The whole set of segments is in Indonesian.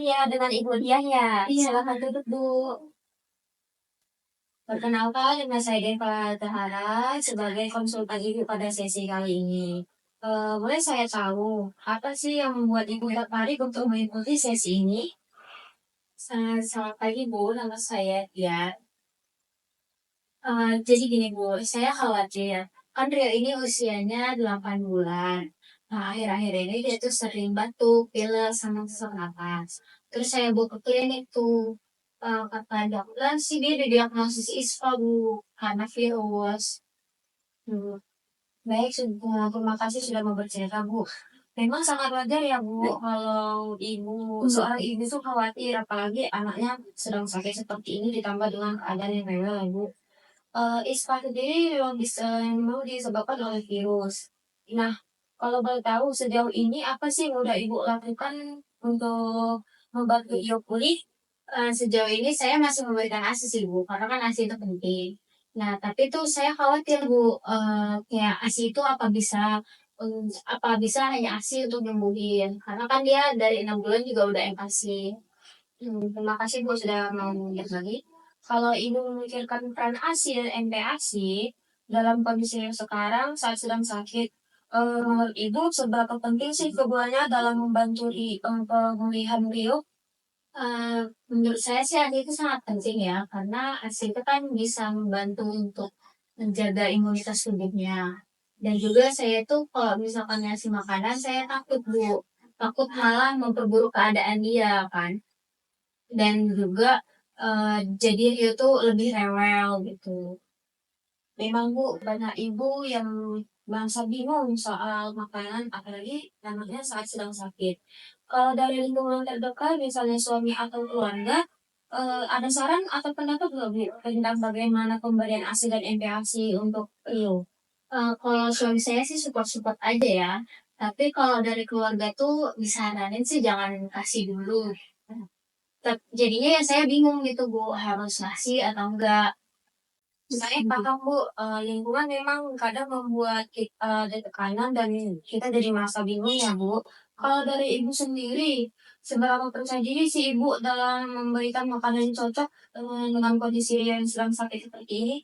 ya dengan Ibu Diah ya? Iya. Silakan duduk, Bu. Perkenalkan, nama saya Deva Tahara sebagai konsultan Ibu pada sesi kali ini. Boleh saya tahu, apa sih yang membuat Ibu tertarik untuk mengikuti sesi ini? Selamat pagi, Bu. Nama saya Dia. Jadi gini, Bu, saya khawatir. Kan Rio ini usianya 8 bulan. Nah, akhir-akhir ini dia tuh sering batuk, pilek, sama sesak napas. Terus saya bawa ke klinik tuh. Kata dokter sih dia didiagnosis ISPA, Bu, karena virus. Hmm. Baik, terima kasih sudah mau bercerita, Bu. Memang sangat wajar ya, Bu, kalau seorang ibu tuh khawatir, apalagi anaknya sedang sakit seperti ini ditambah dengan keadaan yang rewel, ya, Bu. ISPA sendiri memang disebabkan oleh virus. Nah, kalau boleh tahu sejauh ini apa sih yang udah Ibu lakukan untuk membantu Ibu pulih? Sejauh ini saya masih memberikan ASI sih, Bu, karena kan ASI itu penting. Nah, tapi tuh saya khawatir, Bu, kayak ASI itu apa bisa hanya ASI untuk nyembuhin? Karena kan dia dari 6 bulan juga udah MASI. Terima kasih Bu sudah mau berbagi. Kalau Ibu memikirkan peran ASI dan MPASI dalam kondisi yang sekarang saat sedang sakit, menurut Ibu seberapa penting sih keduanya dalam membantu pemulihan Rio? Menurut saya sih ASI itu sangat penting ya, karena ASI itu kan bisa membantu untuk menjaga imunitas tubuhnya. Dan juga saya tuh kalau misalkan ngasih makanan, saya takut Bu. Takut malah memperburuk keadaan dia kan dan juga jadi Rio tuh lebih rewel gitu. Memang Bu, banyak ibu yang merasa bingung soal makanan, apalagi anaknya saat sedang sakit. Kalau dari lingkungan terdekat, misalnya suami atau keluarga, ada saran atau pendapat nggak Bu tentang bagaimana pemberian ASI dan MPASI untuk Rio? Kalau suami saya sih support-support aja ya. Tapi kalau dari keluarga tuh disaranin sih jangan kasih dulu. Jadinya ya saya bingung gitu Bu, harus ngasih atau enggak. Saya paham Bu, lingkungan memang kadang membuat kita ada tekanan dan kita jadi merasa bingung ya Bu. Kalau dari Ibu sendiri, seberapa percaya diri sih Ibu dalam memberikan makanan yang cocok dengan kondisi yang sedang sakit seperti ini?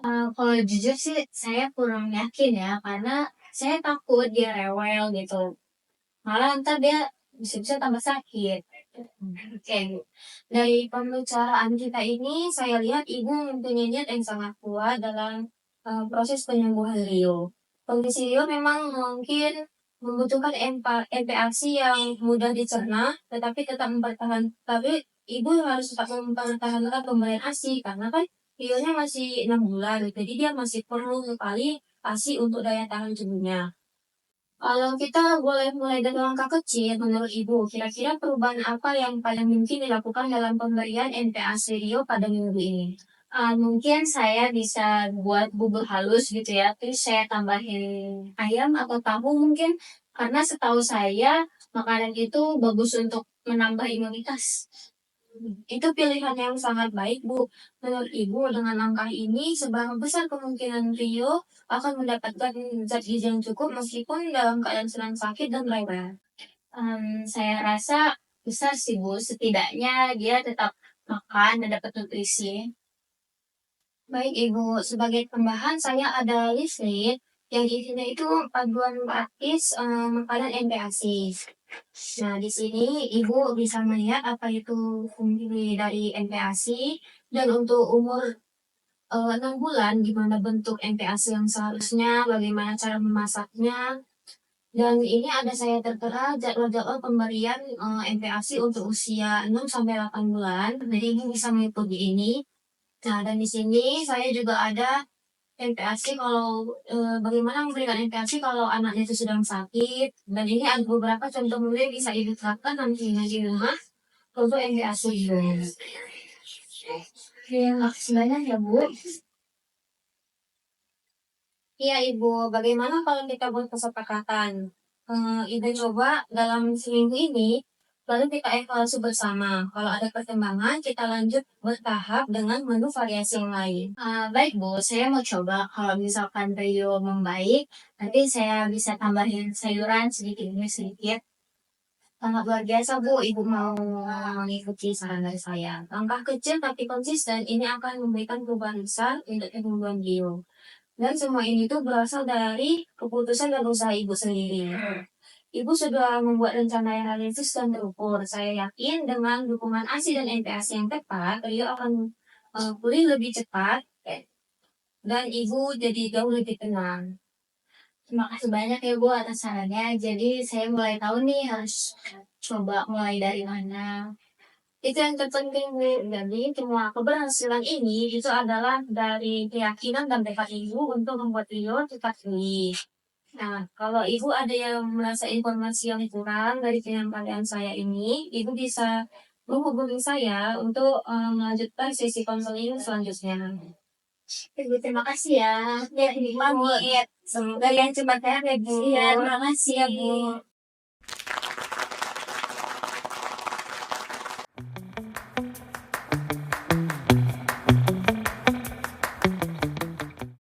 Kalau jujur sih saya kurang yakin ya, karena saya takut dia rewel gitu. Malah ntar dia bisa-bisa tambah sakit. Oke, Bu. Dari pembicaraan kita ini, saya lihat Ibu mempunyai niat yang sangat kuat dalam proses penyembuhan Rio. Kondisi Rio memang mungkin membutuhkan MPASI yang mudah dicerna, tapi Ibu harus tetap mempertahankan pemberian ASI, karena kan Rio-nya masih 6 bulan, jadi dia masih perlu sekali ASI untuk daya tahan tubuhnya. Kalau kita boleh mulai dari langkah kecil, menurut Ibu, kira-kira perubahan apa yang paling mungkin dilakukan dalam pemberian NPA Rio pada minggu ini? Mungkin saya bisa buat bubur halus gitu ya, terus saya tambahin ayam atau tahu mungkin, karena setahu saya makanan itu bagus untuk menambah imunitas. Itu pilihan yang sangat baik, Bu. Menurut Ibu, dengan langkah ini, seberapa besar kemungkinan Rio akan mendapatkan zat gizi yang cukup meskipun dalam keadaan sedang sakit dan rewel? Saya rasa besar sih, Bu. Setidaknya dia tetap makan dan dapat nutrisi. Baik, Ibu. Sebagai tambahan, saya ada list nih yang isinya itu panduan praktis makanan NPASI. Nah, di sini Ibu bisa melihat apa itu fungsi dari NPASI dan untuk umur 6 bulan gimana bentuk NPASI yang seharusnya, bagaimana cara memasaknya, dan ini ada saya tertera jadwal-jadwal pemberian NPASI untuk usia 6 sampai 8 bulan. Jadi Ibu bisa mengikuti ini. Nah, dan di sini saya juga ada NPASI kalau bagaimana memberikan NPASI kalau anaknya itu sedang sakit, dan ini ada beberapa contoh menu yang bisa Ibu terapkan nantinya di rumah untuk NPASI. Terima kasih banyak ya Bu. Iya Ibu, bagaimana kalau kita buat kesepakatan? Ibu coba dalam seminggu ini, lalu kita evaluasi bersama. Kalau ada perkembangan, kita lanjut bertahap dengan menu variasi yang lain. Baik Bu, saya mau coba kalau misalkan Rio membaik, nanti saya bisa tambahin sayuran sedikit demi sedikit. Sangat luar biasa Bu, Ibu mau mengikuti saran dari saya. Langkah kecil tapi konsisten ini akan memberikan perubahan besar untuk kemampuan Gio. Dan semua ini tuh berasal dari keputusan dan usaha Ibu sendiri. Ibu sudah membuat rencana yang realistis dan terukur. Saya yakin dengan dukungan ASI dan NPASI yang tepat, Rio akan pulih lebih cepat dan Ibu jadi jauh lebih tenang. Terima kasih banyak ya Bu atas sarannya. Jadi saya mulai tahu nih harus coba mulai dari mana. Itu yang terpenting Bu. Jadi semua keberhasilan ini itu adalah dari keyakinan dan tekad Ibu untuk membuat Rio cepat pulih. Nah, kalau Ibu ada yang merasa informasi yang kurang dari penyampaian saya ini, Ibu bisa menghubungi saya untuk melanjutkan sesi konseling selanjutnya. Ibu, terima kasih ya. Ya, Ibu pamit. Semoga yang cepat sehat ya, Bu. Iya, terima kasih ya, Bu.